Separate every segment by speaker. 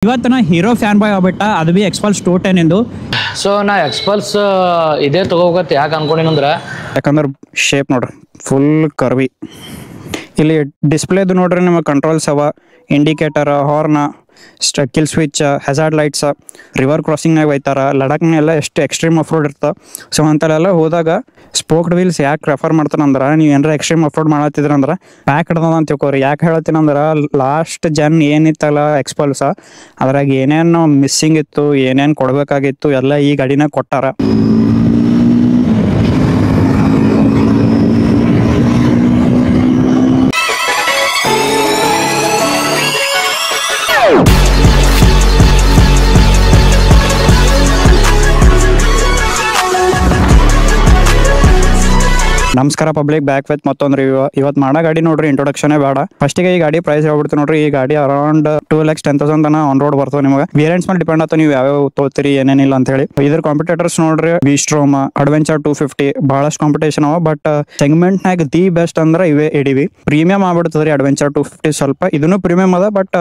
Speaker 1: ಇವತ್ತು ನಾ hero fan ಬಾಯ್ ಆಗ್ಬಿಟ್ಟ, ಅದು ಬಿ ಎಕ್ಸ್ಪಲ್ಸ್ 210 ಎಂದು.
Speaker 2: ಸೊ ನಾ ಎಕ್ಸ್ಪಲ್ಸ್ ಇದೇ ತಗೋಬೇಕಂತ ಯಾಕೆ ಅನ್ಕೊಂಡಿನಂದ್ರೆ
Speaker 3: ಯಾಕಂದ್ರೆ ಶೇಪ್ ನೋಡ್ರಿ ಫುಲ್ ಕರ್ವಿ. ಇಲ್ಲಿ ಡಿಸ್ಪ್ಲೇದು ನೋಡ್ರಿ ನಿಮಗೆ ಕಂಟ್ರೋಲ್ಸ್ ಅವ, indicator, horn, kill switch, hazard lights, river ಕ್ರಾಸಿಂಗ್ನಾಗ ಒಯ್ತಾರ. ಲಡಾಖ್ನೆಲ್ಲ ಎಷ್ಟು ಎಕ್ಸ್ಟ್ರೀಮ್ ಆಫ್ ರೋಡ್ ಇರ್ತಾವೆ. ಸೊ ಅಂತೆಲ್ಲ ಹೋದಾಗ ಸ್ಪೋಕ್ಡ್ ವೀಲ್ಸ್ ಯಾಕೆ ರೆಫರ್ ಮಾಡ್ತಾನಂದ್ರೆ, ನೀವು ಏನಾರ ಎಕ್ಸ್ಟ್ರೀಮ್ ಆಫ್ ರೋಡ್ ಮಾಡತ್ತಿದ್ರಂದ್ರೆ ಪ್ಯಾಕ್ ಹಿಡ್ದದ ಅಂತ ತಿಳ್ಕೊರಿ. ಯಾಕೆ ಹೇಳ್ತೀನಂದ್ರೆ ಲಾಸ್ಟ್ ಜನ್ ಏನಿತ್ತಲ್ಲ ಎಕ್ಸ್ಪಲ್ಸ, ಅದ್ರಾಗ ಏನೇನು ಮಿಸ್ಸಿಂಗ್ ಇತ್ತು, ಏನೇನು ಕೊಡಬೇಕಾಗಿತ್ತು ಎಲ್ಲ ಈ ಗಾಡಿನಾಗ ಕೊಟ್ಟಾರ. ನಮಸ್ಕಾರ ಪಬ್ಲಿಕ್, ಬ್ಯಾಕ್ ವಿತ್ ಮತ್ತೊಂದು ರಿವ್ಯೂ. ಇವತ್ತು ಮಾಡೋ ಗಾಡಿ ನೋಡ್ರಿ ಇಂಟ್ರೊಡಕ್ಷನೇ ಬೇಡ. ಫಸ್ಟಿಗೆ ಈ ಗಾಡಿ ಪ್ರೈಸ್ ಹೇಳ್ಬಿಡ್ತೀವಿ ನೋಡ್ರಿ. ಈ ಗಾಡಿ ಅರೌಂಡ್ 2,10,000 ತನ ಆನ್ ರೋಡ್ ಬರ್ತದೆ. ನಿಮಗೆ ವೇರಿಯಂಟ್ಸ್ ಮೇಲೆ ಡಿಪೆಂಡ್ ಆಯ್ತು ನೀವು ಯಾವ್ಯಾವ ತೋತೀರಿ ಏನೇನಿಲ್ಲ ಅಂತ ಹೇಳಿ. ಇದ್ರ ಕಾಂಪಿಟೇಟರ್ಸ್ ನೋಡ್ರಿ ವಿಸ್ಟ್ರೋಮ್, ಅಡ್ವೆಂಚರ್ 250 ಬಹಳಷ್ಟು ಕಾಂಪಿಟೇಷನ್ ಅವ. ಬಟ್ ಸೆಗ್ಮೆಂಟ್ ನಾಗ ದಿ ಬೆಸ್ಟ್ ಅಂದ್ರೆ ಇವೇ ಎಡಿವಿ. ಪ್ರೀಮಿಯಂ ಆಗ್ಬಿಡ್ತದ್ರಿ ಅಡ್ವೆಂಚರ್ 250 ಸ್ವಲ್ಪ. ಇದನ್ನು ಪ್ರೀಮಿಯಂ ಅದ, ಬಟ್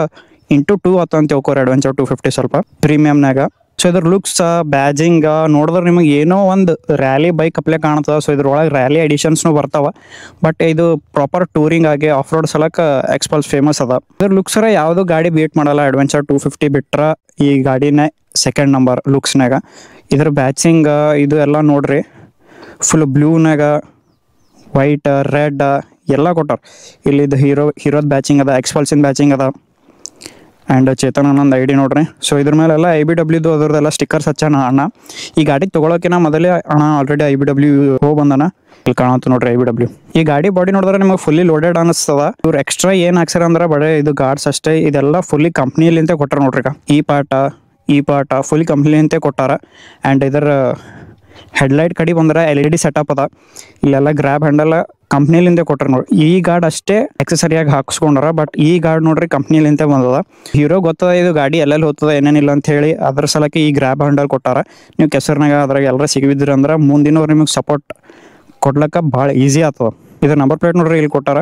Speaker 3: ಇಂಟು 2 ಅಂತ ತಿಳ್ಕೊರಿ ಅಡ್ವೆಂಚರ್ 250 ಸ್ವಲ್ಪ ಪ್ರೀಮಿಯಂನಾಗ. ಸೊ ಇದ್ರ ಲುಕ್ಸ್, ಬ್ಯಾಜಿಂಗ್ ನೋಡಿದ್ರೆ ನಿಮಗೆ ಏನೋ ಒಂದು ರ್ಯಾಲಿ ಬೈಕ್ ಅಪ್ಲೇ ಕಾಣ್ತದೆ. ಸೊ ಇದ್ರೊಳಗೆ ರ್ಯಾಲಿ ಎಡಿಷನ್ಸ್ನು ಬರ್ತಾವ. ಬಟ್ ಇದು ಪ್ರಾಪರ್ ಟೂರಿಂಗ್ ಆಗಿ ಆಫ್ ರೋಡ್ ಸಲಕ್ಕೆ ಎಕ್ಸ್ಪಲ್ಸ್ ಫೇಮಸ್ ಅದ. ಇದ್ರ ಲುಕ್ಸರ ಯಾವುದು ಗಾಡಿ ಬೀಟ್ ಮಾಡಲ್ಲ. ಅಡ್ವೆಂಚರ್ 250 ಬಿಟ್ರ ಈ ಗಾಡಿನೇ ಸೆಕೆಂಡ್ ನಂಬರ್ ಲುಕ್ಸ್ನಾಗ. ಇದ್ರ ಬ್ಯಾಚಿಂಗ್ ಇದು ಎಲ್ಲ ನೋಡ್ರಿ, ಫುಲ್ ಬ್ಲೂನಾಗ ವೈಟ್, ರೆಡ್ ಎಲ್ಲ ಕೊಟ್ಟಾರ. ಇಲ್ಲಿ ಇದು ಹೀರೋದ ಬ್ಯಾಚಿಂಗ್ ಅದ, ಎಕ್ಸ್ಪಲ್ಸಿನ ಬ್ಯಾಚಿಂಗ್ ಅದ. ಆ್ಯಂಡ್ ಚೇತನ್ ಅನ್ನೊಂದು ಐಡಿ ನೋಡ್ರಿ. ಸೊ ಇದ್ರ ಮೇಲೆಲ್ಲ IBWದು ಅದ್ರದ್ದೆಲ್ಲ ಸ್ಟಿಕ್ಕರ್ಸ್ ಹಚ್ಚಾನ ಅಣ್ಣ. ಈ ಗಾಡಿ ತೊಗೊಳಕಿನ ಮೊದಲೇ ಅಣ್ಣ ಆಲ್ರೆಡಿ IBW ಹೋಗಿ ಬಂದನ. ಇಲ್ಲಿ ಕಾಣತ್ತು ನೋಡ್ರಿ IBW. ಈ ಗಾಡಿ ಬಾಡಿ ನೋಡಿದ್ರೆ ನಿಮಗೆ ಫುಲ್ಲಿ ಲೋಡೆಡ್ ಅನಿಸ್ತದ. ಇವ್ರು ಎಕ್ಸ್ಟ್ರಾ ಏನು ಹಾಕ್ಸಾರ ಅಂದ್ರೆ ಬರೀ ಇದು ಗಾರ್ಡ್ಸ್ ಅಷ್ಟೇ. ಇದೆಲ್ಲ ಫುಲ್ಲಿ ಕಂಪ್ನಿಲಿಂತೆ ಕೊಟ್ಟಾರ ನೋಡ್ರಿ. ಈ ಪಾಟ ಫುಲ್ಲಿ ಕಂಪ್ನಿಲಿಂತೆ ಕೊಟ್ಟಾರ. ಆ್ಯಂಡ್ ಇದರ ಹೆಡ್ಲೈಟ್ ಕಡೆ ಬಂದ್ರೆ LED ಸೆಟಪ್ ಅದ. ಇಲ್ಲೆಲ್ಲ ಗ್ರ್ಯಾಬ್ ಹ್ಯಾಂಡಲ್ ಕಂಪ್ನಿಲಿಂದ ಕೊಟ್ಟಾರ ನೋಡ್ರಿ. ಈ ಗಾರ್ಡ್ ಅಷ್ಟೇ ಎಕ್ಸೆಸರಿಯಾಗಿ ಹಾಕ್ಸ್ಕೊಂಡಾರ. ಬಟ್ ಈ ಗಾರ್ಡ್ ನೋಡ್ರಿ ಕಂಪ್ನಿಲಿಂದ ಬಂದದ. ಹೀರೋ ಗೊತ್ತದ ಇದು ಗಾಡಿ ಎಲ್ಲೆಲ್ಲಿ ಹೋಗ್ತದ ಏನೇನಿಲ್ಲ ಅಂತ ಹೇಳಿ, ಅದ್ರ ಸಲಕ್ಕೆ ಈ ಗ್ರ್ಯಾಬ್ ಹ್ಯಾಂಡಲ್ ಕೊಟ್ಟಾರ. ನೀವು ಕೆಸರ್ನಾಗ ಅದ್ರಾಗ ಎಲ್ಲರ ಸಿಗಿಬಿದ್ರಿ ಅಂದ್ರೆ ಮುಂದಿನವ್ರು ನಿಮಗೆ ಸಪೋರ್ಟ್ ಕೊಡ್ಲಕ್ಕ ಭಾಳ ಈಸಿ ಆಗ್ತದ. ಇದು ನಂಬರ್ ಪ್ಲೇಟ್ ನೋಡ್ರಿ ಇಲ್ಲಿ ಕೊಟ್ಟಾರ.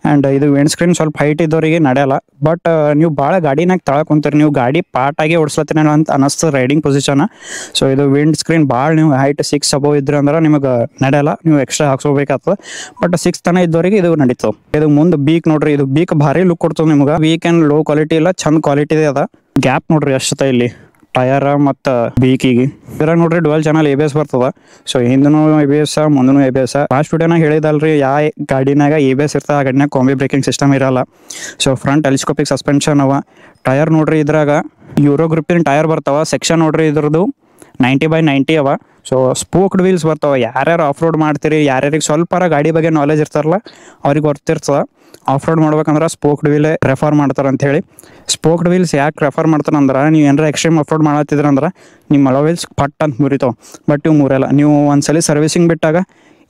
Speaker 3: ಆ್ಯಂಡ್ ಇದು ವಿಂಡ್ ಸ್ಕ್ರೀನ್ ಸ್ವಲ್ಪ ಹೈಟ್ ಇದ್ದವರಿಗೆ ನಡೆಯಲ್ಲ. ಬಟ್ ನೀವು ಭಾಳ ಗಾಡಿನಾಗ ತಳಕ್ ಕುಂತೀರಿ, ನೀವು ಗಾಡಿ ಪಾರ್ಟಾಗಿ ಓಡಿಸ್ಲತ್ತೀನ ಅಂತ ಅನಿಸ್ತದೆ ರೈಡಿಂಗ್ ಪೊಸಿಷನ್. ಸೊ ಇದು ವಿಂಡ್ ಸ್ಕ್ರೀನ್ ಭಾಳ ನೀವು ಹೈಟ್ 6 ಅಬೋ ಇದ್ರಿ ಅಂದ್ರೆ ನಿಮಗೆ ನಡೆಯಲ್ಲ, ನೀವು ಎಕ್ಸ್ಟ್ರಾ ಹಾಕ್ಸ್ಕೋಬೇಕಾಗ್ತದೆ. ಬಟ್ 6 ತನ ಇದ್ದವರಿಗೆ ಇದು ನಡೀತದೆ. ಇದು ಮುಂದೆ ಬೀಕ್ ನೋಡ್ರಿ, ಇದು ಬೀಕ್ ಭಾರಿ ಲುಕ್ ಕೊಡ್ತದೆ ನಿಮ್ಗೆ. ವೀಕ್ ಆ್ಯಂಡ್ ಲೋ ಕ್ವಾಲಿಟಿ ಇಲ್ಲ, ಚಂದ ಕ್ವಾಲಿಟಿ ಅದ. ಗ್ಯಾಪ್ ನೋಡ್ರಿ ಅಷ್ಟದ ಇಲ್ಲಿ ಟಯರ್ ಮತ್ತು ಬೀಕಿಗೆ. ಇದ್ರಾಗ ನೋಡ್ರಿ ಡುವಲ್ ಚಾನಲ್ ABS ಬರ್ತದ. ಸೊ ಹಿಂದೂ ABS, ಮುಂದೂ ABS. ಲಾಸ್ಟ್ ವಿಡಿಯೋನಾಗ ಹೇಳಿದಲ್ರಿ ಯಾವ ಗಾಡಿನಾಗ ABS ಇರ್ತದೆ, ಆ ಗಾಡಿನಾಗ ಕಾಂಬಿ ಬ್ರೇಕಿಂಗ್ ಸಿಸ್ಟಮ್ ಇರಲ್ಲ. ಸೊ ಫ್ರಂಟ್ ಟೆಲಿಸ್ಕೋಪಿಕ್ ಸಸ್ಪೆನ್ಷನ್ ಅವ. ಟಯರ್ ನೋಡ್ರಿ ಇದ್ರಾಗ ಯೂರೋ ಗ್ರಿಪ್ಪಿನ ಟಯರ್ ಬರ್ತಾವ. ಸೆಕ್ಷನ್ ನೋಡ್ರಿ ಇದ್ರದ್ದು 90/90 ಅವ. ಸೊ ಸ್ಪೋಕ್ಡ್ ವೀಲ್ಸ್ ಬರ್ತಾವ. ಯಾರ್ಯಾರು ಆಫ್ ರೋಡ್ ಮಾಡ್ತೀರಿ, ಯಾರ್ಯಾರಿಗೆ ಸ್ವಲ್ಪಾರ ಗಾಡಿ ಬಗ್ಗೆ ನಾಲೆಜ್ ಇರ್ತಾರಲ್ಲ ಅವ್ರಿಗೆ ಗೊತ್ತಿರ್ತದ. ಆಫ್ ರೋಡ್ ಮಾಡ್ಬೇಕಂದ್ರೆ ಸ್ಪೋಕ್ಡ್ ವೀಲೇ ರೆಫರ್ ಮಾಡ್ತಾರೆ ಅಂತ ಹೇಳಿ. ಸ್ಪೋಕ್ಡ್ ವೀಲ್ಸ್ ಯಾಕೆ ರೆಫರ್ ಮಾಡ್ತಾರಂದ್ರೆ, ನೀವು ಏನಾರ ಎಕ್ಸ್ಟ್ರೀಮ್ ಆಫ್ ರೋಡ್ ಮಾಡತ್ತಿದ್ರಂದ್ರೆ ನಿಮ್ಮ ಅಲೋ ವೀಲ್ಸ್ ಪಟ್ ಅಂತ ಮುರಿತಾವೆ. ಬಟ್ ಇವು ಮುರಿಯಲ್ಲ. ನೀವು ಒಂದ್ಸಲಿ ಸರ್ವಿಸಿಂಗ್ ಬಿಟ್ಟಾಗ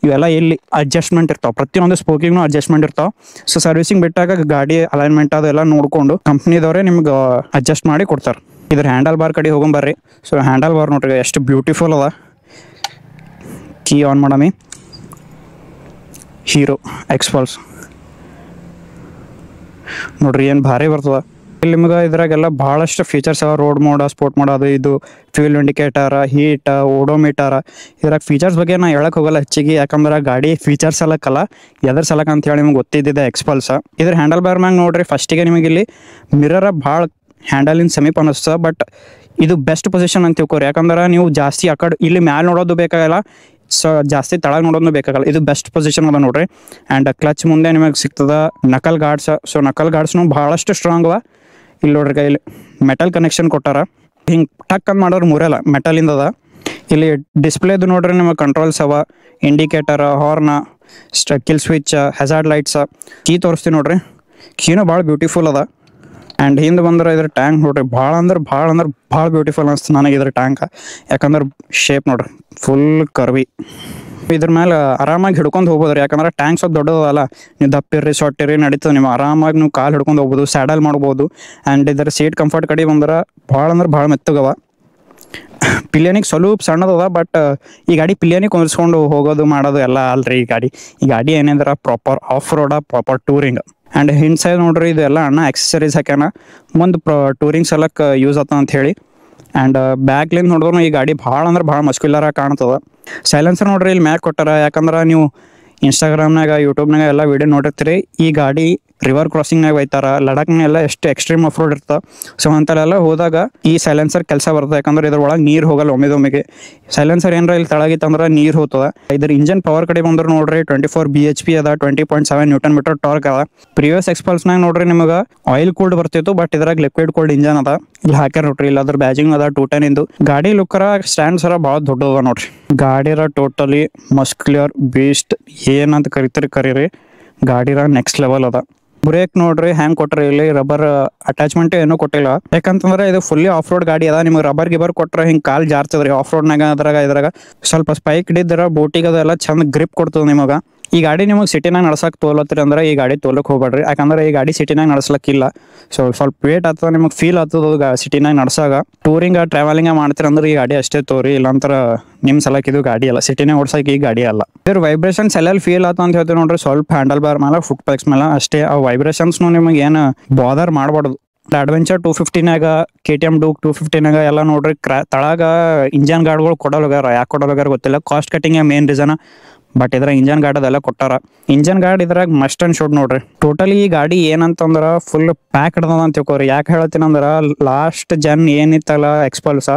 Speaker 3: ಇವೆಲ್ಲ ಎಲ್ಲಿ ಅಡ್ಜಸ್ಟ್ಮೆಂಟ್ ಇರ್ತಾವೆ. ಪ್ರತಿಯೊಂದು ಸ್ಪೋಕಿಗೂ ಅಡ್ಜಸ್ಟ್ಮೆಂಟ್ ಇರ್ತಾವೆ. ಸೊ ಸರ್ವಿಸಿಂಗ್ ಬಿಟ್ಟಾಗ ಗಾಡಿ ಅಲೈನ್ಮೆಂಟ್ ಅದೆಲ್ಲ ನೋಡಿಕೊಂಡು ಕಂಪ್ನಿದವರೇ ನಿಮ್ಗೆ ಅಡ್ಜಸ್ಟ್ ಮಾಡಿ ಕೊಡ್ತಾರೆ. ಇದ್ರ ಹ್ಯಾಂಡಲ್ ಬಾರ್ ಕಡೆ ಹೋಗೊಂಬರ್ರಿ. ಸೊ ಹ್ಯಾಂಡಲ್ ಬಾರ್ ನೋಡ್ರಿ ಎಷ್ಟು ಬ್ಯೂಟಿಫುಲ್ ಅದ. ಕೀ ಆನ್ ಮಾಡಮಿ. ಹೀರೋ ಎಕ್ಸ್ಪಲ್ಸ್ ನೋಡ್ರಿ ಏನು ಭಾರಿ ಬರ್ತದ. ಇಲ್ಲಿ ನಿಮ್ಗೆ ಇದ್ರಾಗೆಲ್ಲ ಭಾಳಷ್ಟು ಫೀಚರ್ಸ್ ಅವ. ರೋಡ್ ಮೋಡ, ಸ್ಪೋರ್ಟ್ ಮೋಡ್, ಅದು ಇದು ಫ್ಯೂಲ್ ಇಂಡಿಕೇಟರ್, ಹೀಟ್, ಓಡೋಮೀಟರ್. ಇದ್ರಾಗ ಫೀಚರ್ಸ್ ಬಗ್ಗೆ ನಾ ಹೇಳಕ್ ಹೋಗಲ್ಲ ಹೆಚ್ಚಿಗೆ, ಯಾಕಂದ್ರೆ ಗಾಡಿ ಫೀಚರ್ಸ್ ಸಲಕ್ಕಲ್ಲ, ಎದ್ರ ಸಲಕ ಅಂತ ಹೇಳಿ ನಿಮ್ಗೆ ಗೊತ್ತಿದ್ದಿದೆ ಎಕ್ಸ್ಪಲ್ಸ್. ಇದ್ರ ಹ್ಯಾಂಡಲ್ ಬಾರ್ ಮ್ಯಾಗ ನೋಡ್ರಿ ಫಸ್ಟಿಗೆ ನಿಮಗೆ ಇಲ್ಲಿ ಮಿರರ ಭಾಳ ಹ್ಯಾಂಡಲಿನ ಸಮೀಪ ಅನಿಸ್ತದೆ. ಬಟ್ ಇದು ಬೆಸ್ಟ್ ಪೊಸಿಷನ್ ಅಂತ ತಿಳ್ಕೊರಿ. ಯಾಕಂದ್ರೆ ನೀವು ಜಾಸ್ತಿ ಆ ಕಡೆ ಇಲ್ಲಿ ಮ್ಯಾಲೆ ನೋಡೋದು ಬೇಕಾಗಲ್ಲ, ಸೊ ಜಾಸ್ತಿ ತಳಗ ನೋಡೋದು ಬೇಕಾಗಲ್ಲ. ಇದು ಬೆಸ್ಟ್ ಪೊಸಿಷನ್ ಅದ ನೋಡ್ರಿ. ಆ್ಯಂಡ್ ಕ್ಲಚ್ ಮುಂದೆ ನಿಮಗೆ ಸಿಗ್ತದ ನಕಲ್ ಗಾರ್ಡ್ಸ್. ಸೊ ನಕಲ್ ಗಾರ್ಡ್ಸ್ನು ಭಾಳಷ್ಟು ಸ್ಟ್ರಾಂಗ್ ಅವ. ಇಲ್ಲಿ ನೋಡ್ರಿ ಕೈಲಿ ಮೆಟಲ್ ಕನೆಕ್ಷನ್ ಕೊಟ್ಟಾರ. ಹಿಂಗೆ ಟಕ್ ಅಂತ ಮಾಡೋರು ಮುರಿಯಲ್ಲ, ಮೆಟಲಿಂದ ಅದ. ಇಲ್ಲಿ ಡಿಸ್ಪ್ಲೇದು ನೋಡ್ರಿ ನಿಮಗೆ ಕಂಟ್ರೋಲ್ಸ್ ಅವ, indicator, horn, kill switch, hazard lights. Key ತೋರಿಸ್ತೀವಿ ನೋಡ್ರಿ. ಕೀನೂ ಭಾಳ ಬ್ಯೂಟಿಫುಲ್ ಅದ. ಆ್ಯಂಡ್ ಹಿಂದೆ ಬಂದ್ರೆ ಇದ್ರ ಟ್ಯಾಂಕ್ ನೋಡ್ರಿ ಭಾಳ ಬ್ಯೂಟಿಫುಲ್ ಅನಿಸ್ತು ನನಗೆ ಇದ್ರ ಟ್ಯಾಂಕ್. ಯಾಕಂದ್ರೆ ಶೇಪ್ ನೋಡ್ರಿ ಫುಲ್ ಕರ್ವಿ. ಇದ್ರ ಮೇಲೆ ಆರಾಮಾಗಿ ಹಿಡ್ಕೊಂಡು ಹೋಗ್ಬೋದ್ರಿ. ಯಾಕಂದ್ರೆ ಟ್ಯಾಂಕ್ ಸ್ವಲ್ಪ ದೊಡ್ಡದಲ್ಲ, ನೀವು ದಪ್ಪಿರ್ರಿ ಸೊಟ್ಟಿರಿ ನಡೀತದೆ. ನೀವು ಆರಾಮಾಗಿ ನೀವು ಕಾಲು ಹಿಡ್ಕೊಂಡು ಹೋಗ್ಬೋದು, ಸ್ಯಾಡಲ್ ಮಾಡ್ಬೋದು. ಆ್ಯಂಡ್ ಇದರ ಸೀಟ್ ಕಂಫರ್ಟ್ ಕಡೆ ಬಂದ್ರೆ ಭಾಳ ಮೆತ್ತಗವ. ಪಿಲಿಯನಿಗೆ ಸ್ವಲ್ಪ ಸಣ್ಣದದ, ಬಟ್ ಈ ಗಾಡಿ ಪಿಲಿಯನಿಗೆ ಕುಂದಿಸ್ಕೊಂಡು ಹೋಗೋದು ಮಾಡೋದು ಎಲ್ಲ ಅಲ್ರಿ ಈ ಗಾಡಿ ಏನಂದ್ರೆ proper of road, proper touring. And Hind side ನೋಡ್ರಿ ಇದೆಲ್ಲ ಅಣ್ಣ ಆಕ್ಸೆಸರೀಸ್ ಹಾಕ್ಯಾನ, ಮುಂದೆ ಟೂರಿಂಗ್ ಸಲಕ್ಕೆ ಯೂಸ್ ಆತ ಅಂತ ಹೇಳಿ. ಆ್ಯಂಡ್ ಬ್ಯಾಕ್ಲಿಂದ ನೋಡಿದ್ರು ಈ ಗಾಡಿ ಭಾಳ ಅಂದ್ರೆ ಭಾಳ ಮಸ್ಕ್ಯುಲರಾಗಿ ಕಾಣ್ತದ. ಸೈಲೆನ್ಸರ್ ನೋಡ್ರಿ ಇಲ್ಲಿ ಮ್ಯಾಕ್ ಕೊಟ್ಟಾರ, ಯಾಕಂದ್ರೆ ನೀವು ಇನ್ಸ್ಟಾಗ್ರಾಮ್ನಾಗ ಯೂಟ್ಯೂಬ್ನಾಗ ಎಲ್ಲ ವೀಡಿಯೋ ನೋಡಿರ್ತೀರಿ. ಈ ಗಾಡಿ ರಿವರ್ ಕ್ರಾಸಿಂಗ್ನಾಗ ಒಯ್ತಾರ, ಲಡಾಖ್ನಾಗೆಲ್ಲ ಎಷ್ಟು ಎಕ್ಸ್ಟ್ರೀಮ್ ಆಫ್ ರೋಡ್ ಇರ್ತದೆ. ಸೊ ಅಂತೆಲ್ಲ ಹೋದಾಗ ಈ ಸೈಲೆನ್ಸರ್ ಕೆಲಸ ಬರ್ತದೆ, ಯಾಕಂದ್ರೆ ಇದ್ರೊಳಗೆ ನೀರು ಹೋಗಲ್ಲ ಒಮ್ಮೆಗೆ. ಸೈಲೆನ್ಸರ್ ಏನಾರ ಇಲ್ಲಿ ತೆಳಗಿತ್ತಂದ್ರೆ ನೀರು ಹೋಗ್ತದೆ. ಇದ್ರ ಇಂಜನ್ ಪವರ್ ಕಡೆ ಬಂದ್ರೆ ನೋಡ್ರಿ 24 BHP ಅದ, 20.7 Nm ಟಾರ್ಕ್ ಅದ. ಪ್ರಿವಿಯಸ್ ಎಕ್ಸ್ಪಲ್ಸ್ನಾಗ ನೋಡ್ರಿ ನಿಮಗೆ ಆಯಿಲ್ ಕೂಲ್ಡ್ ಬರ್ತಿತ್ತು, ಬಟ್ ಇದ್ರಾಗ ಲಿಕ್ವಿಡ್ ಕೂಲ್ಡ್ ಇಂಜನ್ ಅದ. ಇಲ್ಲಿ ಹಾಕ್ಯಾರ ನೋಡ್ರಿ, ಇಲ್ಲ ಅದ್ರ ಬ್ಯಾಜಿಂಗ್ ಅದ 210 ಇಂದು. ಗಾಡಿ ಲುಕ್ಕರ ಸ್ಟ್ಯಾಂಡ್ ಸರ ಭಾಳ ದೊಡ್ಡದ ನೋಡ್ರಿ. ಗಾಡಿರ ಟೋಟಲಿ ಮಸ್ಕ್ಯುಲರ್ ಬೀಸ್ಟ್ ಏನಂತ ಕರೀರಿ. ಗಾಡಿರ ನೆಕ್ಸ್ಟ್ ಲೆವೆಲ್ ಅದ. ಬ್ರೇಕ್ ನೋಡ್ರಿ ಹ್ಯಾಂಗ್ ಕೊಟ್ರಿ, ಇಲ್ಲಿ ರಬ್ಬರ್ ಅಟ್ಯಾಚ್ಮೆಂಟ್ ಏನೂ ಕೊಟ್ಟಿಲ್ಲ. ಯಾಕಂತಂದ್ರೆ ಇದು ಫುಲ್ಲಿ ಆಫ್ ರೋಡ್ ಗಾಡಿ ಅದ. ನಿಮ್ಗೆ ರಬ್ಬರ್ ಗಿಬರ್ ಕೊಟ್ರೆ ಹಿಂಗೆ ಕಾಲ್ ಜಾರ್ತದ್ರಿ ಆಫ್ ರೋಡ್ನಾಗ. ಇದ್ರಾಗ ಸ್ವಲ್ಪ ಸ್ಪೈಕ್ ಹಿಡಿದ್ರ ಬೋಟಿಗೆ ಅದೆಲ್ಲ ಚಂದ ಗ್ರಿಪ್ ಕೊಡ್ತದೆ ನಿಮಗೆ. ಈ ಗಾಡಿ ನಿಮಗೆ ಸಿಟಿನಾಗ ನಡ್ಸಕ್ ತೋಲತ್ತೀರಿ ಅಂದ್ರೆ ಈ ಗಾಡಿ ತೋಲಕ್ ಹೋಗ್ಬೇಡ್ರಿ, ಯಾಕಂದ್ರೆ ಈ ಗಾಡಿ ಸಿಟಿನಾಗ ನಡ್ಸ್ಲಕ್ಕಿಲ್ಲ. ಸೊ ಸ್ವಲ್ಪ ವೇಟ್ ಆಗ್ತದ, ನಿಮಗೆ ಫೀಲ್ ಆಗ್ತದ ಸಿಟಿನಾಗ ನಡ್ಸಾಗ. ಟೂರಿಂಗ್ ಟ್ರಾವೆಲಿಂಗ್ ಮಾಡ್ತೀರಿ ಅಂದ್ರೆ ಈ ಗಾಡಿ ಅಷ್ಟೇ ತೋರಿ, ಇಲ್ಲಾಂತರ ನಿಮ್ ಸಲಕ್ ಇದು ಗಾಡಿ ಅಲ್ಲ, ಸಿಟಿನಾಗ ಓಡ್ಸಕ್ ಈ ಗಾಡಿ ಅಲ್ಲ. ಇದ್ರ ವೈಬ್ರೇಷನ್ಸ್ ಎಲ್ಲ ಫೀಲ್ ಆತ ಅಂತ ಹೇಳ್ತೀವಿ ನೋಡ್ರಿ, ಸ್ವಲ್ಪ ಹ್ಯಾಂಡಲ್ ಬಾರ್ ಮೇಲೆ, ಫುಟ್ ಪ್ಯಾಕ್ಸ್ ಮೇಲೆ ಅಷ್ಟೇ. ಆ ವೈಬ್ರೇಷನ್ಸ್ನು ನಿಮಗೆ ಏನು ಬಾದರ್ ಮಾಡಬಾರ್ದು. ಅಡ್ವೆಂಚರ್ 250ನಾಗ, KTM Duke 250ನಾಗ ಎಲ್ಲ ನೋಡ್ರಿ ತಳಗ ಇಂಜನ್ ಗಾರ್ಡ್ಗಳು ಕೊಡೋಲ್ಗಾರ. ಯಾಕೆ ಕೊಡೋಲ್ಗಾರ ಗೊತ್ತಿಲ್ಲ, cost cutting main reason. But ಇದ್ರಾಗ ಇಂಜನ್ ಗಾರ್ಡ್ ಅದೆಲ್ಲ ಕೊಟ್ಟಾರ. ಇಂಜನ್ ಗಾರ್ಡ್ ಇದ್ರಾಗ ಮಸ್ಟ್ ಅಂಡ್ ಶುಡ್ ನೋಡ್ರಿ. ಟೋಟಲಿ ಈ ಗಾಡಿ ಏನಂತಂದ್ರ ಫುಲ್ ಪ್ಯಾಕ್ಡ್ ಅದ ಅಂತ ತಿಳ್ಕೊರಿ. ಯಾಕೆ ಹೇಳ್ತೀನಂದ್ರ ಲಾಸ್ಟ್ ಜನ್ ಏನಿತ್ತಲ್ಲ ಎಕ್ಸ್ಪಲ್ಸ್,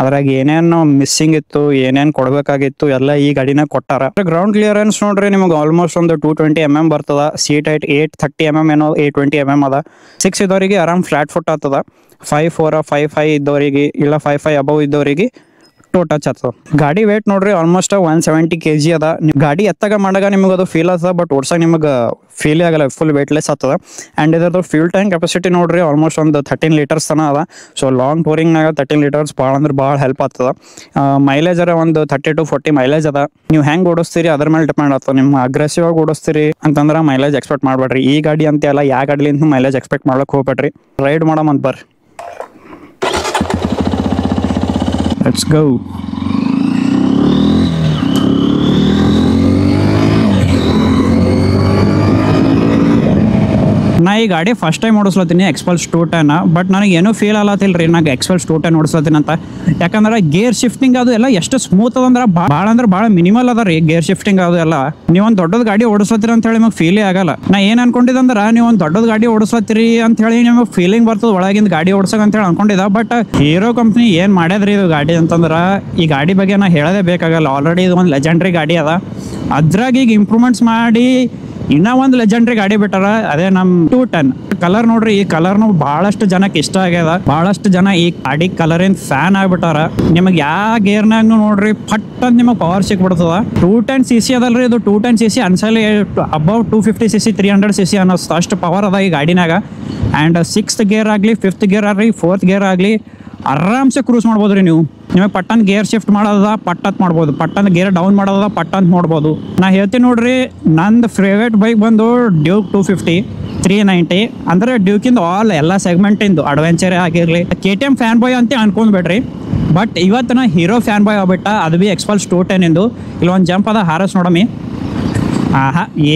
Speaker 3: ಅದ್ರಾಗ ಏನೇನು ಮಿಸ್ಸಿಂಗ್ ಇತ್ತು, ಏನೇನ್ ಕೊಡ್ಬೇಕಾಗಿತ್ತು ಎಲ್ಲ ಈ ಗಾಡಿನ ಕೊಟ್ಟಾರ. ಗ್ರೌಂಡ್ ಕ್ಲಿಯರೆನ್ಸ್ ನೋಡ್ರಿ ನಿಮಗೆ ಆಲ್ಮೋಸ್ಟ್ ಒಂದು 220 mm ಬರ್ತದ. ಸೀಟ್ ಹೈಟ್ 830 mm ಏನೋ 820 mm ಅದ. 6 ಇದ್ದವರಿಗೆ ಆರಾಮ್ ಫ್ಲಾಟ್ ಫುಟ್ ಆಗ್ತದ. 5'4", 5'5" ಇದ್ದವರಿಗೆ, ಇಲ್ಲ 5'5" ಅಬವ್ ಇದ್ದವರಿಗೆ ಟಚ್ ಆಗ್ತದ. ಗಾಡಿ ವೇಟ್ ನೋಡ್ರಿ ಆಲ್ಮೋಸ್ಟ್ 170 kg ಅದ. ಗಾಡಿ ಎತ್ತಾಗ ಮಾಡಾಗ ನಿಮಗೆ ಅದು ಫೀಲ್ ಆಗ್ತದ, ಬಟ್ ಓಡ್ಸಾಗ ನಿಮಗೆ ಫೀಲ್ ಆಗಲ್ಲ, ಫುಲ್ ವೇಟ್ಲೆಸ್ ಆಗ್ತದ. ಆ್ಯಂಡ್ ಇದ್ರದ್ದು ಫ್ಯೂಲ್ ಟ್ಯಾಂಕ್ ಕೆಪಾಸಿಟಿ ನೋಡ್ರಿ ಆಲ್ಮೋಸ್ಟ್ ಒಂದು 13 ಲೀಟರ್ಸ್ ತನ ಅದ. ಸೊ ಲಾಂಗ್ ಟೂರಿಂಗ್ನಾಗ 13 ಲೀಟರ್ಸ್ ಭಾಳ ಅಂದ್ರೆ ಭಾಳ ಹೆಲ್ಪ್ ಆಗ್ತದ. ಮೈಲೇಜ್ ಅರ ಒಂದು 30 to 40 ಮೈಲೇಜ್ ಅದ. ನೀವು ಹೆಂಗೆ ಓಡಿಸ್ತೀರಿ ಅದ್ರ ಮೇಲೆ ಡಿಪೆಂಡ್ ಆಗ್ತದೆ. ನಿಮ್ಮ ಅಗ್ರೆಸಿವ್ ಆಗಿ ಓಡಿಸ್ತೀರಿ ಅಂತಂದ್ರೆ ಮೈಲೇಜ್ ಎಕ್ಸ್ಪೆಕ್ಟ್ ಮಾಡ್ಬೇಡ್ರಿ. ಈ ಗಾಡಿ ಅಂತ ಅಲ್ಲ, ಯಾವ ಗಾಡಿಲಿಂದ ಮೈಲೇಜ್ ಎಕ್ಸ್ಪೆಕ್ಟ್ ಮಾಡ್ಲಿಕ್ಕೆ ಹೋಗ್ಬೇಡ್ರಿ. ರೈಡ್ ಮಾಡಮಂತ ಬರ್ರಿ, ಲೆಟ್ಸ್ ಗೋ. ನಾ ಈ ಗಾಡಿ ಫಸ್ಟ್ ಟೈಮ್ ಓಡಿಸ್ಲತ್ತೀನಿ ಎಕ್ಸ್ಪಲ್ಸ್ 210. ಬಟ್ ನನಗೆ ಏನೂ ಫೀಲ್ ಆಗತ್ತಿಲ್ಲ ರೀ ನನಗೆ ಎಕ್ಸ್ಪಲ್ಸ್ 210 ಓಡಿಸ್ಲತ್ತೀನಿ ಅಂತ. ಯಾಕಂದ್ರೆ ಗೇರ್ ಶಿಫ್ಟಿಂಗ್ ಅದು ಎಲ್ಲ ಎಷ್ಟು ಸ್ಮೂತ್ ಅದಂದ್ರೆ ಭಾಳ ಮಿನಿಮಲ್ ಅದ ರೀ ಗೇರ್ ಶಿಫ್ಟಿಂಗ್ ಅದು ಎಲ್ಲ. ನೀವೊಂದು ದೊಡ್ಡದ ಗಾಡಿ ಓಡಿಸ್ಲತ್ತೀರಿ ಅಂತ ಹೇಳಿ ನಿಮಗೆ ಫೀಲೇ ಆಗಲ್ಲ. ನಾ ಏನು ಅನ್ಕೊಂಡಿದ್ದಂದ್ರೆ ನೀವೊಂದು ದೊಡ್ಡದ ಗಾಡಿ ಓಡಿಸ್ಲತ್ತೀರಿ ಅಂತ ಹೇಳಿ ನಿಮಗೆ ಫೀಲಿಂಗ್ ಬರ್ತದೆ ಒಳಗಿಂದ ಗಾಡಿ ಓಡಿಸೋಕೆ ಅಂತ ಹೇಳಿ ಅನ್ಕೊಂಡಿದ್ದ. ಬಟ್ ಹೀರೋ ಕಂಪ್ನಿ ಏನು ಮಾಡ್ಯದ್ರಿ ಇದು ಗಾಡಿ ಅಂತಂದ್ರೆ, ಈ ಗಾಡಿ ಬಗ್ಗೆ ನಾ ಹೇಳೋದೇ ಬೇಕಾಗಲ್ಲ. ಆಲ್ರೆಡಿ ಇದು ಒಂದು ಲೆಜೆಂಡ್ರಿ ಗಾಡಿ ಅದ. ಅದ್ರಾಗ ಈಗ ಇಂಪ್ರೂವ್ಮೆಂಟ್ಸ್ ಮಾಡಿ ಇನ್ನೂ ಒಂದು ಲೆಜೆಂಡ್ರಿ ಗಾಡಿ ಬಿಟ್ಟಾರ, ಅದೇ ನಮ್ಮ 210. ಕಲರ್ ನೋಡ್ರಿ, ಈ ಕಲರ್ನು ಬಹಳಷ್ಟು ಜನಕ್ಕೆ ಇಷ್ಟ ಆಗ್ಯದ. ಬಹಳಷ್ಟು ಜನ ಈ ಗಾಡಿ ಕಲರಿನ ಫ್ಯಾನ್ ಆಗ್ಬಿಟ್ಟಾರ. ನಿಮಗೆ ಯಾವ ಗೇರ್ನಾಗ ನೋಡ್ರಿ ಫಟ್ ಅಂತ ನಿಮಗೆ ಪವರ್ ಸಿಕ್ಬಿಡ್ತದ. 210cc ಅದಲ್ರಿ ಇದು. 210cc ಅನ್ಸಲಿ ಅಬೌವ್ 250cc 300cc ಅನ್ನೋದು ಅಷ್ಟು ಪವರ್ ಅದ ಈ ಗಾಡಿನಾಗ. ಆ್ಯಂಡ್ 6th ಗೇರ್ ಆಗಲಿ, 5th ಗೇರ್ ಆಗಲಿ, 4th ಗೇರ್ ಆಗಲಿ ಆರಾಮ್ಸೆ ಕ್ರೂಸ್ ಮಾಡ್ಬೋದು ರೀ ನೀವು. ನಿಮಗೆ ಪಟ್ಟನ್ ಗೇರ್ ಶಿಫ್ಟ್ ಮಾಡೋದ ಪಟ್ಟಂತ ಮಾಡ್ಬೋದು, ಪಟ್ಟನ್ ಗೇರ್ ಡೌನ್ ಮಾಡೋದ ಪಟ್ಟಂತ ಮಾಡ್ಬೋದು. ನಾ ಹೇಳ್ತೀನಿ ನೋಡ್ರಿ, ನಂದು ಫೇವ್ರೇಟ್ ಬೈಕ್ ಬಂದು ಡ್ಯೂಕ್ 250 390. ಅಂದ್ರೆ ಡ್ಯೂಕಿಂದ ಎಲ್ಲ ಸೆಗ್ಮೆಂಟಿಂದು ಅಡ್ವೆಂಚರ್ ಆಗಿರಲಿ. KTM ಫ್ಯಾನ್ ಬಾಯ್ ಅಂತ ಅನ್ಕೊಂಡ್ಬೇಡ್ರಿ. ಬಟ್ ಇವತ್ತು ನಾ ಹೀರೋ ಫ್ಯಾನ್ ಬಾಯ್ ಆಗ್ಬಿಟ್ಟ, ಅದು ಬಿ ಎಕ್ಸ್ಪಲ್ಸ್ 210 ಇಂದು. ಇಲ್ಲಿ ಒಂದು ಜಂಪ್ ಅದ, ಹಾರಸ್ ನೋಡಮಿ.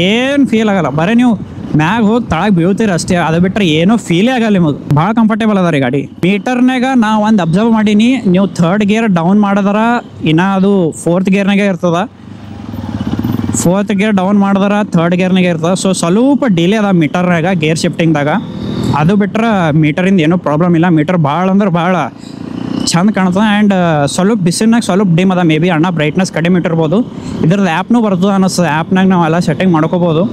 Speaker 3: ಏನು ಫೀಲ್ ಆಗಲ್ಲ, ಬರೀ ನೀವು ಮ್ಯಾಗ ಹೋಗಿ ತಳಗ ಬೀಳ್ತೀರಿ ಅಷ್ಟೇ. ಅದು ಬಿಟ್ಟರೆ ಏನೋ ಫೀಲೇ ಆಗಲ್ಲ ನಿಮಗೆ. ಭಾಳ ಕಂಫರ್ಟೇಬಲ್ ಅದ ರೀ ಗಾಡಿ. ಮೀಟರ್ನಾಗ ನಾ ಒಂದು ಅಬ್ಸರ್ವ್ ಮಾಡೀನಿ, ನೀವು 3rd ಗೇರ್ ಡೌನ್ ಮಾಡಿದ್ರ ಇನ್ನು ಅದು 4th ಗೇರ್ನಾಗೆ ಇರ್ತದ. 4th ಗೇರ್ ಡೌನ್ ಮಾಡಿದ್ರೆ 3rd ಗೇರ್ನಾಗೆ ಇರ್ತದೆ. ಸೊ ಸ್ವಲ್ಪ ಡಿಲೇ ಅದ ಮೀಟರ್ನಾಗ ಗೇರ್ ಶಿಫ್ಟಿಂಗ್ದಾಗ. ಅದು ಬಿಟ್ರೆ ಮೀಟರಿಂದ ಏನೂ ಪ್ರಾಬ್ಲಮ್ ಇಲ್ಲ. ಮೀಟರ್ ಭಾಳ ಅಂದ್ರೆ ಭಾಳ ಚಂದ ಕಾಣ್ತದೆ. ಆ್ಯಂಡ್ ಸ್ವಲ್ಪ ಬಿಸಿನಾಗ ಸ್ವಲ್ಪ ಡಿಮ್ ಅದ. ಮೇ ಬಿ ಅಣ್ಣ ಬ್ರೈಟ್ನೆಸ್ ಕಡಿಮೆ ಇಟ್ಟಿರ್ಬೋದು. ಇದ್ರದ್ದು ಆ್ಯಪ್ನೂ ಬರ್ತದೆ ಅನ್ನಿಸ್ತದೆ. ಆ್ಯಪ್ನಾಗ ನಾವು ಎಲ್ಲ ಸೆಟ್ಟಿಂಗ್ ಮಾಡ್ಕೋಬೋದು.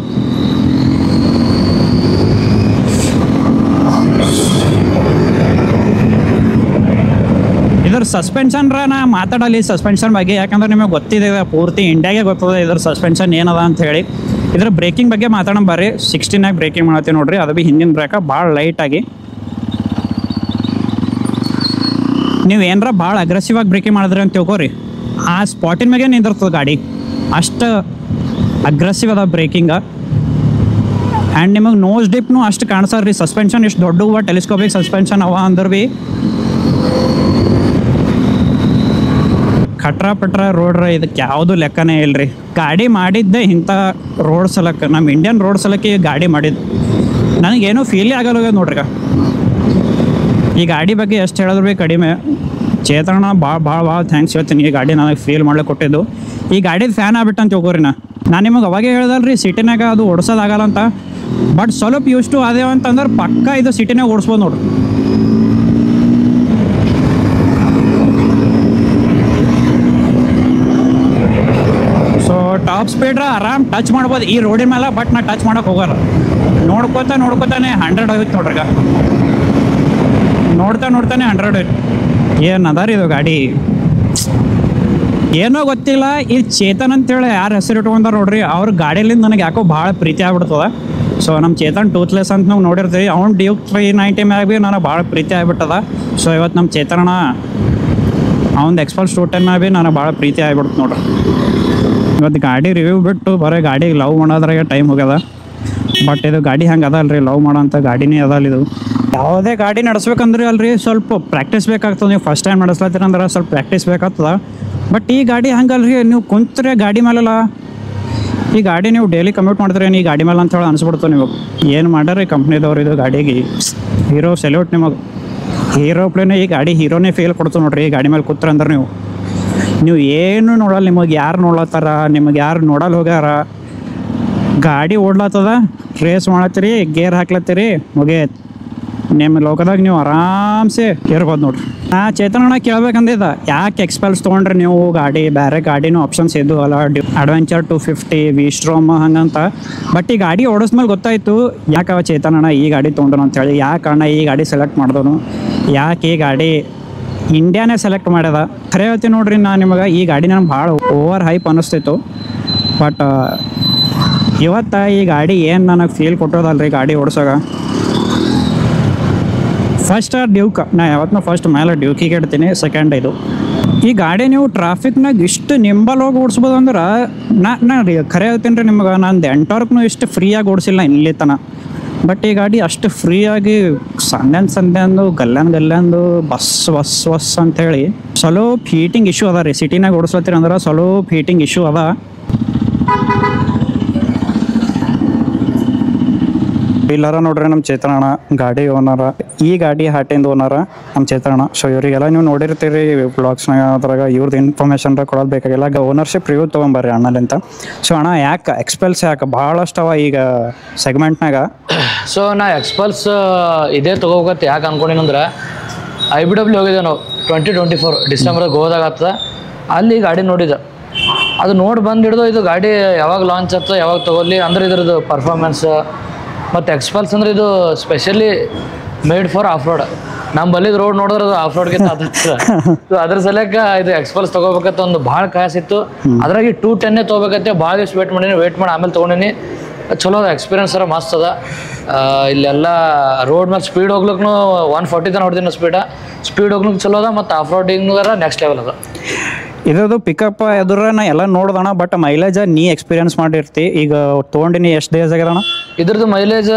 Speaker 3: ಇದ್ರ ಸಸ್ಪೆನ್ಷನ್ ನಾ ಮಾತಾಡಲಿ ಸಸ್ಪೆನ್ಷನ್ ಬಗ್ಗೆ, ಯಾಕಂದ್ರೆ ನಿಮಗೆ ಗೊತ್ತಿದೆ, ಪೂರ್ತಿ ಇಂಡಿಯಾಗೆ ಗೊತ್ತದೆ ಇದ್ರ ಸಸ್ಪೆನ್ಷನ್ ಏನದ ಅಂತ ಹೇಳಿ. ಇದ್ರ ಬ್ರೇಕಿಂಗ್ ಬಗ್ಗೆ ಮಾತಾಡೋಣ ಬರ್ರಿ. 16 ಬ್ರೇಕಿಂಗ್ ಮಾಡ್ತೀವಿ ನೋಡ್ರಿ, ಅದು ಬಿ ಹಿಂದಿನ ಬ್ರೇಕ ಭಾಳ ಲೈಟಾಗಿ. ನೀವು ಏನಾರ ಭಾಳ ಅಗ್ರೆಸಿವ್ ಆಗಿ ಬ್ರೇಕಿಂಗ್ ಮಾಡಿದ್ರಿ ಅಂತ ತಿಳ್ಕೊರಿ, ಆ ಸ್ಪಾಟಿನ ಮ್ಯಾಗೆ ನಿಂದಿರ್ತದೆ ಗಾಡಿ. ಅಷ್ಟು ಅಗ್ರೆಸಿವ್ ಅದ ಬ್ರೇಕಿಂಗ. ಆ್ಯಂಡ್ ನಿಮಗೆ ನೋಸ್ ಡಿಪ್ನು ಅಷ್ಟು ಕಾಣಿಸಲ್ಲ ರೀ. ಸಸ್ಪೆನ್ಷನ್ ಇಷ್ಟು ದೊಡ್ಡ ಟೆಲಿಸ್ಕೋಪಿಕ್ ಸಸ್ಪೆನ್ಷನ್ ಅವ ಅಂದ್ರೆ ಭೀ
Speaker 1: ಖಟ್ರ ಪಟ್ರ ರೋಡ್ರ ಇದಕ್ಕೆ ಯಾವುದು ಲೆಕ್ಕನೇ ಇಲ್ರಿ. ಗಾಡಿ ಮಾಡಿದ್ದೆ ಇಂಥ ರೋಡ್ ಸಲಕ್ಕೆ, ನಮ್ಮ ಇಂಡಿಯನ್ ರೋಡ್ ಸಲಕ್ಕೆ ಗಾಡಿ ಮಾಡಿದ್ದು ನನಗೇನೂ ಫೀಲೇ ಆಗಲ್ಲ ನೋಡ್ರಿ. ಈ ಗಾಡಿ ಬಗ್ಗೆ ಎಷ್ಟು ಹೇಳಿದ್ರು ಭೀ ಕಡಿಮೆ. ಚೇತನ ಭಾಳ ಥ್ಯಾಂಕ್ಸ್ ಹೇಳ್ತೀನಿ, ಈ ಗಾಡಿ ನನಗೆ ಫೀಲ್ ಮಾಡ್ಲಿಕ್ಕೆ ಕೊಟ್ಟಿದ್ದು. ಈ ಗಾಡಿದ ಫ್ಯಾನ್ ಆಗ್ಬಿಟ್ಟು ಅಂತ ಹೋಗೋರಿ. ನಾನು ನಿಮಗೆ ಅವಾಗೇ ಹೇಳ್ದಲ್ರಿ ಸಿಟಿನಾಗ ಅದು ಓಡಿಸೋದಾಗಲ್ಲ ಅಂತ. ಬಟ್ ಸ್ವಲ್ಪ ಯೂಸ್ಟು ಅದೇವ ಅಂತಂದ್ರೆ ಪಕ್ಕ ಇದು ಸಿಟಿನಾಗ ಓಡಿಸ್ಬೋದು ನೋಡ್ರಿ. ಸೊ ಟಾಪ್ ಸ್ಪೀಡ್ರ ಆರಾಮ್ ಟಚ್ ಮಾಡ್ಬೋದು ಈ ರೋಡಿನ ಮೇಲೆ. ಬಟ್ ನಾ ಟಚ್ ಮಾಡೋಕೆ ಹೋಗಲ್ಲ. ನೋಡ್ಕೋತಾನೆ 100 ಹೋಯ್ತು ನೋಡ್ರಿ. ನೋಡ್ತಾನೆ 100 ಹೋಯ್ತು. ಏನು ಅದ ರೀ ಇದು ಗಾಡಿ, ಏನೋ ಗೊತ್ತಿಲ್ಲ. ಈ ಚೇತನ್ ಅಂತೇಳಿ ಯಾರು ಹೆಸರು ಇಟ್ಕೊಂಡಾರ ನೋಡ್ರಿ, ಅವ್ರ ಗಾಡಿಲಿಂದ ನನಗೆ ಯಾಕೋ ಭಾಳ ಪ್ರೀತಿ ಆಗ್ಬಿಡ್ತದ. ಸೊ ನಮ್ಮ ಚೇತನ್ ಟೂತ್ಲೆಸ್ ಅಂತ ನಾವು ನೋಡಿರ್ತೀವಿ, ಅವ್ನು ಡ್ಯೂಕ್ 390 ಮ್ಯಾಗ ಭೀ ನನಗೆ ಭಾಳ ಪ್ರೀತಿ ಆಗ್ಬಿಟ್ಟದ. ಸೊ ಇವತ್ತು ನಮ್ಮ ಚೇತನ ಅವ್ನು ಎಕ್ಸ್ಪಲ್ಸ್ 210 ಮ್ಯಾಗ ಭೀ ನನಗೆ ಭಾಳ ಪ್ರೀತಿ ಆಗ್ಬಿಡ್ತು ನೋಡ್ರಿ. ಇವತ್ತು ಗಾಡಿ ರಿವ್ಯೂ ಬಿಟ್ಟು ಬರೀ ಗಾಡಿಗೆ ಲವ್ ಮಾಡೋದ್ರಾಗೆ ಟೈಮ್ ಹೋಗ್ಯದ. ಬಟ್ ಇದು ಗಾಡಿ ಹಂಗೆ ಅದಲ್ರಿ, ಲವ್ ಮಾಡೋಂಥ ಗಾಡಿನೇ ಅದಲ್ಲ ಇದು. ಯಾವುದೇ ಗಾಡಿ ನಡೆಸ್ಬೇಕಂದ್ರೆ ಅಲ್ರಿ ಸ್ವಲ್ಪ ಪ್ರಾಕ್ಟೀಸ್ ಬೇಕಾಗ್ತದೆ. ನೀವು ಫಸ್ಟ್ ಟೈಮ್ ನಡೆಸ್ಲತ್ತೀರಂದ್ರೆ ಸ್ವಲ್ಪ ಪ್ರಾಕ್ಟೀಸ್ ಬೇಕಾಗ್ತದೆ. ಬಟ್ ಈ ಗಾಡಿ ಹಂಗಲ್ರಿ, ನೀವು ಕುಂತ್ರೆ ಗಾಡಿ ಮೇಲೆಲ್ಲ ಈ ಗಾಡಿ ನೀವು ಡೈಲಿ ಕಮ್ಯೂಟ್ ಮಾಡ್ತೀರಿ ಈ ಗಾಡಿ ಮೇಲೆ ಅಂತ ಹೇಳಿ ಅನಿಸ್ಬಿಡ್ತು ನಿಮಗೆ. ಏನು ಮಾಡ್ಯಾರ ಕಂಪ್ನಿದವ್ರು ಇದು ಗಾಡಿಗೆ. ಹೀರೋ ಸೆಲ್ಯೂಟ್ ನಿಮಗೆ. ಹೀರೋ ಪ್ಲೇನೇ ಈ ಗಾಡಿ ಹೀರೋನೇ ಫೀಲ್ ಕೊಡ್ತು ನೋಡ್ರಿ. ಈ ಗಾಡಿ ಮೇಲೆ ಕೂತ್ರೆ ಅಂದ್ರೆ ನೀವು ಏನು ನೋಡಲ್ಲ, ನಿಮಗೆ ಯಾರು ನೋಡ್ಲತ್ತಾರ, ನಿಮಗೆ ಯಾರು ನೋಡಲ್ಲ ಹೋಗ್ಯಾರ. ಗಾಡಿ ಓಡ್ಲತ್ತದ, ರೇಸ್ ಮಾಡತ್ತೀರಿ, ಗೇರ್ ಹಾಕ್ಲತ್ತೀರಿ, ಮುಗಿಯತ್ ನಿಮ್ಮ ಲೋಕದಾಗ ನೀವು ಆರಾಮ್ಸೆ ಇರ್ಬೋದು ನೋಡ್ರಿ. ಚೇತನ ಕೇಳ್ಬೇಕಂದಿದ್ದ, ಯಾಕೆ ಎಕ್ಸ್ಪಲ್ಸ್ ತೊಗೊಂಡ್ರಿ ನೀವು ಗಾಡಿ? ಬೇರೆ ಗಾಡಿನೂ ಆಪ್ಷನ್ಸ್ ಇದ್ದು ಅಲ್ಲ, ಅಡ್ವೆಂಚರ್ 250 ವಿಸ್ಟ್ರೋಮ್ ಹಂಗಂತ. ಬಟ್ ಈ ಗಾಡಿ ಓಡಿಸ್ಮೇಲೆ ಗೊತ್ತಾಯ್ತು ಯಾಕೆ ಚೇತನ ಈ ಗಾಡಿ ತೊಗೊಂಡ್ರು ಅಂತೇಳಿ. ಯಾಕೆ ಅಣ್ಣ ಈ ಗಾಡಿ ಸೆಲೆಕ್ಟ್ ಮಾಡಿದನು, ಯಾಕೆ ಈ ಗಾಡಿ ಇಂಡಿಯಾನೇ ಸೆಲೆಕ್ಟ್ ಮಾಡ್ಯದ? ಖರೆ ಹೇಳ್ತೀನಿ ನೋಡ್ರಿ, ನಾನು ನಿಮಗೆ ಈ ಗಾಡಿ ನನಗೆ ಭಾಳ ಓವರ್ ಹೈಪ್ ಅನ್ನಿಸ್ತಿತ್ತು. ಬಟ್ ಇವತ್ತು ಈ ಗಾಡಿ ಏನು ನನಗೆ ಫೀಲ್ ಕೊಟ್ಟೋದಲ್ರಿ ಗಾಡಿ ಓಡಿಸೋಗ. ಫಸ್ಟ್ ಡ್ಯೂಕ್, ನಾ ಯಾವತ್ತೂ ಫಸ್ಟ್ ಮೇಲೆ ಡ್ಯೂಕಿಗೆ ಇಡ್ತೀನಿ. ಸೆಕೆಂಡ್ ಇದು ಈ ಗಾಡಿ ನೀವು ಟ್ರಾಫಿಕ್ನಾಗ ಇಷ್ಟು ನಿಂಬಲ್ ಹೋಗಿ ಓಡಿಸ್ಬೋದು ಅಂದ್ರೆ ನಾ ಖರೆ ಹೇಳ್ತೀನಿ ರೀ ನಿಮ್ಗೆ. ನಾನು ಎಂಟವರ್ಗೂ ಇಷ್ಟು ಫ್ರೀಯಾಗಿ ಓಡಿಸಿಲ್ಲ ಇಲ್ಲಿ ತನ. ಬಟ್ ಈ ಗಾಡಿ ಅಷ್ಟು ಫ್ರೀಯಾಗಿ ಸಂಧ್ಯಾಂದು ಗಲ್ಲಂದು ಬಸ್ ಅಂಥೇಳಿ ಸ್ವಲ್ಪ ಹೀಟಿಂಗ್ ಇಶ್ಯೂ ಅದ ರೀ. ಸಿಟಿನಾಗ ಓಡಿಸ್ಲತ್ತೀರಿ ಅಂದ್ರೆ ಸ್ವಲ್ಪ ಹೀಟಿಂಗ್ ಇಶ್ಯೂ ಅದ. ಇಲ್ಲಾರ ನೋಡ್ರಿ ನಮ್ಮ ಚೇತನ ಗಾಡಿ ಓನರ, ಈ ಗಾಡಿ ಹಾಟಿಂದ ಓನರ ನಮ್ಮ ಚೇತನ. ಸೊ ಇವರಿಗೆಲ್ಲ ನೀವು ನೋಡಿರ್ತೀರಿ ಬ್ಲಾಗ್ಸ್ನಾಗ, ಅದ್ರಾಗ ಇವ್ರದ್ದು ಇನ್ಫಾರ್ಮೇಷನ್ ಕೊಡೋದು ಬೇಕಾಗಿಲ್ಲ. ಓನರ್ಶಿಪ್ ರಿವ್ಯೂ ತೊಗೊಂಬರ್ರಿ ಅಣ್ಣಲಿಂತ. ಸೊ ಅಣ್ಣ ಯಾಕೆ ಎಕ್ಸ್ಪಲ್ಸ್ ಯಾಕೆ ಭಾಳಷ್ಟವ ಈಗ ಸೆಗ್ಮೆಂಟ್ನಾಗ?
Speaker 2: ಸೊ ನಾ ಎಕ್ಸ್ಪಲ್ಸ್ ಇದೇ ತೊಗೋಬೇಕಂತ ಯಾಕೆ ಅನ್ಕೊಂಡಿನಂದ್ರೆ IBW ಹೋಗಿದ್ದೆ ನಾವು 2024 ಡಿಸೆಂಬರ್ಗೆ ಹೋದಾಗ ಆಗ್ತದ. ಅಲ್ಲಿ ಗಾಡಿ ನೋಡಿದ, ಅದು ನೋಡಿ ಬಂದು ಹಿಡಿದು ಇದು ಗಾಡಿ ಯಾವಾಗ ಲಾಂಚ್ ಆಗ್ತದೆ, ಯಾವಾಗ ತೊಗೊಳ್ಳಿ ಅಂದ್ರೆ ಇದ್ರದ್ದು ಪರ್ಫಾರ್ಮೆನ್ಸ್ ಮತ್ತು ಎಕ್ಸ್ಪಲ್ಸ್ ಅಂದ್ರೆ ಇದು specially made for of road. ನಮ್ಮ ಬಲ್ಲಿದ ರೋಡ್ ನೋಡಿದ್ರೆ ಅದು ಆಫ್ ರೋಡ್ಗಿಂತ ಸೊ ಅದ್ರ ಸಲಕ ಇದು ಎಕ್ಸ್ಪಲ್ಸ್ ತೊಗೋಬೇಕಂತ ಒಂದು ಭಾಳ ಕಾಸಿತ್ತು. ಅದ್ರಾಗ 210 ತೊಗೋಬೇಕಂತೆ ಭಾಳ ದಿವ್ಸ ವೇಟ್ ಮಾಡಿ ಆಮೇಲೆ ತೊಗೊಂಡಿನಿ. ಚಲೋ ಅದ, ಎಕ್ಸ್ಪೀರಿಯನ್ಸ್ ಅರ ಮಸ್ತ್ ಅದ. ಇಲ್ಲೆಲ್ಲ ರೋಡ್ ಮೇಲೆ ಸ್ಪೀಡ್ ಹೋಗ್ಲಿಕ್ಕೂ 140 ತನಕ ಹೊಡ್ತೀನಿ ಸ್ಪೀಡ್ ಹೋಗ್ಲಿಕ್ಕೆ ಚಲೋ ಅದ. ಮತ್ತು ಆಫ್ ರೋಡಿಂಗರ ನೆಕ್ಸ್ಟ್ ಲೆವೆಲ್ ಅದ.
Speaker 3: ಇದ್ರದ್ದು ಪಿಕಪ್ ಎದುರ ನಾ ಎಲ್ಲ ನೋಡ್ದಣ. ಬಟ್ ಮೈಲೇಜ್ ನೀ ಎಕ್ಸ್ಪೀರಿಯನ್ಸ್ ಮಾಡಿರ್ತಿ, ಈಗ ತೊಗೊಂಡಿನಿ ಎಷ್ಟು ಡೇಸ್ ಆಗ್ಯದಣ್ಣ?
Speaker 2: ಇದ್ರದ್ದು ಮೈಲೇಜ್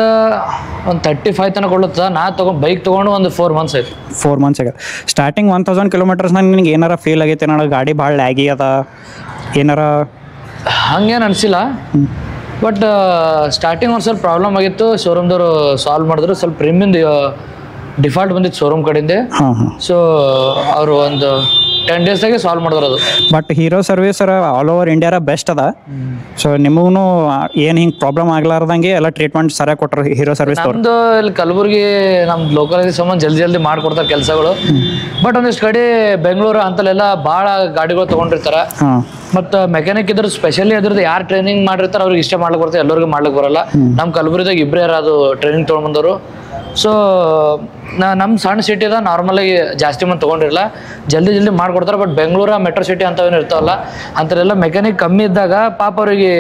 Speaker 2: ಒಂದು 35 ತನಕ ಕೊಡುತ್ತೆ. ನಾ ಬೈಕ್ ತೊಗೊಂಡು ಒಂದು 4 ಮಂತ್ಸ್ ಆಯ್ತು.
Speaker 3: 4 ಮಂತ್ಸ್ ಆಗ್ಯದ. ಸ್ಟಾರ್ಟಿಂಗ್ 1000 ಕಿಲೋಮೀಟರ್ಸ್ನಾಗ ನಿನಗೆ ಏನಾರ ಫೀಲ್ ಆಗೈತೆ ನನಗೆ ಗಾಡಿ ಭಾಳ ಲ್ಯಾಗಿ ಅದ ಏನಾರ?
Speaker 2: ಹಂಗೇನು ಅನಿಸಿಲ್ಲ. ಬಟ್ ಸ್ಟಾರ್ಟಿಂಗ್ ಒಂದು ಸ್ವಲ್ಪ ಪ್ರಾಬ್ಲಮ್ ಆಗಿತ್ತು. ಶೋರೂಮ್ದವರು ಸಾಲ್ವ್ ಮಾಡಿದ್ರು. ಸ್ವಲ್ಪ ಪ್ರೀಮಿಯಮ್ದು ಡಿಫಾಲ್ಟ್ ಬಂದಿತ್ತು ಶೋರೂಮ್ ಕಡೆಯಿಂದ. ಸೊ ಅವರು ಒಂದು 10 ಡೇಸ್ದಾಗೆ ಸಾಲ್ವ್ ಮಾಡಿದ್ರು ಅದು.
Speaker 3: But Hero service all over ಇಂಡಿಯಾರ ಬೆಸ್ಟ್ ಅದ. ಸೊ ನಿಮಗೂ ಏನು ಹಿಂಗೆ ಪ್ರಾಬ್ಲಮ್ ಆಗ್ಲಾರ್ದಂಗೆ ಎಲ್ಲ ಟ್ರೀಟ್ಮೆಂಟ್ ಸರಿಯಾಗಿ ಕೊಟ್ಟರು ಹೀರೋ ಸರ್ವಿಸ್.
Speaker 2: ನಮ್ದು ಇಲ್ಲಿ ಕಲಬುರ್ಗಿ ನಮ್ಮ ಲೋಕಲ್ ಸಂಬಂಧ ಜಲ್ದಿ ಮಾಡ್ಕೊಡ್ತಾರೆ ಕೆಲಸಗಳು. ಬಟ್ ಒಂದಿಷ್ಟು ಕಡೆ ಬೆಂಗಳೂರು ಅಂತಲ್ಲೆಲ್ಲ ಭಾಳ ಗಾಡಿಗಳು ತೊಗೊಂಡಿರ್ತಾರೆ. ಮತ್ತು ಮೆಕ್ಯಾನಿಕ್ ಇದ್ರ ಸ್ಪೆಷಲಿ ಅದ್ರದ್ದು ಯಾರು ಟ್ರೈನಿಂಗ್ ಮಾಡಿರ್ತಾರೆ ಅವ್ರಿಗೆ ಇಷ್ಟ ಮಾಡ್ಲಿಕ್ಕೆ ಬರ್ತದೆ, ಎಲ್ಲರಿಗೂ ಮಾಡ್ಲಿಕ್ಕೆ ಬರಲ್ಲ. ನಮ್ಮ ಕಲಬುರ್ಗಿದಾಗ ಇಬ್ಬರೇ ಅದು ಟ್ರೈನಿಂಗ್ ತೊಗೊಂಡ್ಬಂದವರು. ಸೊ ನಮ್ಮ ಸಣ್ಣ ಸಿಟಿ ಅದ, ನಾರ್ಮಲಾಗಿ ಜಾಸ್ತಿ ಮಂದಿ ತೊಗೊಂಡಿರಲ್ಲ, ಜಲ್ದಿ ಮಾಡ್ಕೊಡ್ತಾರೆ. ಬಟ್ ಬೆಂಗಳೂರು ಮೆಟ್ರೋ ಸಿಟಿ ಅಂತವೇನು ಇರ್ತಾವಲ್ಲ ಅಂಥದ್ದೆಲ್ಲ ಮೆಕ್ಯಾನಿಕ್ ಕಮ್ಮಿ ಇದ್ದಾಗ ಪಾಪ ಅವ್ರಿಗೆ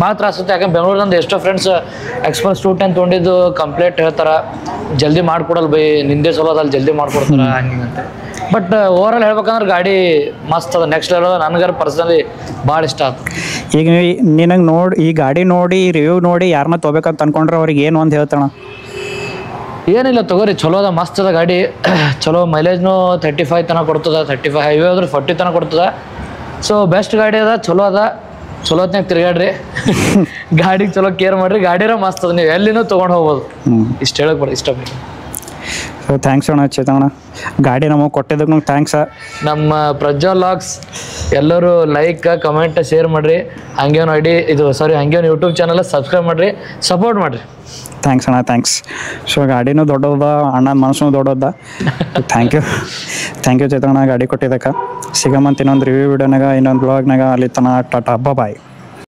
Speaker 2: ಭಾಳ ತ್ರಾಸುತ್ತೆ. ಯಾಕಂದ್ರೆ ಬೆಂಗಳೂರಿಂದ ಎಷ್ಟೋ ಫ್ರೆಂಡ್ಸ್ ಎಕ್ಸ್ಪಲ್ಸ್ 210 ತೊಗೊಂಡಿದ್ದು ಕಂಪ್ಲೇಂಟ್ ಹೇಳ್ತಾರೆ, ಜಲ್ದಿ ಮಾಡ್ಕೊಡಲ್ಲ ಬೈ, ನಿಂದೇ ಸಲ ಅಲ್ಲಿ ಜಲ್ದಿ ಮಾಡ್ಕೊಡ್ತಾರೆ ಹಂಗಿಂಗಂತೆ. ಬಟ್ ಓವರ್ ಆಲ್ ಹೇಳ್ಬೇಕಂದ್ರೆ ಗಾಡಿ ಮಸ್ತ್ ಅದ, ನೆಕ್ಸ್ಟ್ ಲೆವೆಲ್. ನನಗಾರ ಪರ್ಸನಲಿ ಭಾಳ ಇಷ್ಟ ಆಯ್ತು.
Speaker 3: ಈಗ ನಿನಗೆ ನೋಡಿ ಈ ಗಾಡಿ ನೋಡಿ ರಿವ್ಯೂ ನೋಡಿ ಯಾರನ್ನ ತೊಗೋಬೇಕಂತ ಅನ್ಕೊಂಡ್ರೆ ಅವ್ರಿಗೆ ಏನು ಒಂದು ಹೇಳ್ತಾನ?
Speaker 2: ಏನಿಲ್ಲ ತಗೋರಿ, ಚಲೋ ಅದ, ಮಸ್ತ್ ಅದ ಗಾಡಿ. ಚಲೋ ಮೈಲೇಜ್ನು 35 ತನಕ ಕೊಡ್ತದ. 35 ಹೈವೇ ಹೋದ್ರೆ 40 ತನಕ ಕೊಡ್ತದ. ಸೊ ಬೆಸ್ಟ್ ಗಾಡಿ ಅದ, ಚಲೋ ಅದ, ಚಲೋ ಹೊತ್ನಾಗ ತಿರ್ಗಾಡ್ರಿ. ಗಾಡಿಗೆ ಚಲೋ ಕೇರ್ ಮಾಡ್ರಿ, ಗಾಡಿರ ಮಸ್ತ್ ಅದ, ನೀವು ಎಲ್ಲಿನೂ ತೊಗೊಂಡು ಹೋಗ್ಬೋದು. ಇಷ್ಟು ಹೇಳಕ್ ಬರ್ರಿ ಇಷ್ಟ.
Speaker 3: ಸೊ ಥ್ಯಾಂಕ್ಸ್ ಅಣ್ಣ ಚೇತನ, ಗಾಡಿ ನಮಗೆ ಕೊಟ್ಟಿದ್ದಕ್ಕೆ ನಂಗೆ ಥ್ಯಾಂಕ್ಸ್.
Speaker 2: ನಮ್ಮ ಪ್ರಜ್ವಲ್ ಲಾಗ್ಸ್ ಎಲ್ಲರೂ ಲೈಕ್ ಕಮೆಂಟ್ ಶೇರ್ ಮಾಡಿರಿ. ಹಂಗೇನು ಹಂಗೇನು ಯೂಟ್ಯೂಬ್ ಚಾನಲ್ ಸಬ್ಸ್ಕ್ರೈಬ್ ಮಾಡಿರಿ, ಸಪೋರ್ಟ್ ಮಾಡಿರಿ.
Speaker 3: ಥ್ಯಾಂಕ್ಸ್ ಅಣ್ಣ, ಥ್ಯಾಂಕ್ಸ್. ಸೊ ಗಾಡಿನೂ ದೊಡ್ಡದ, ಅಣ್ಣ ಮನಸ್ಸು ದೊಡ್ಡದ. ಥ್ಯಾಂಕ್ ಯು ಚೇತನ ಗಾಡಿ ಕೊಟ್ಟಿದ್ದಕ್ಕೆ. ಸಿಗಮಂತ ಇನ್ನೊಂದು ರಿವ್ಯೂ ವಿಡಿಯೋನಾಗ, ಇನ್ನೊಂದು ಬ್ಲಾಗ್ನಾಗ. ಅಲ್ಲಿ ತನ ಟಾಟಾ ಬಾಯ್.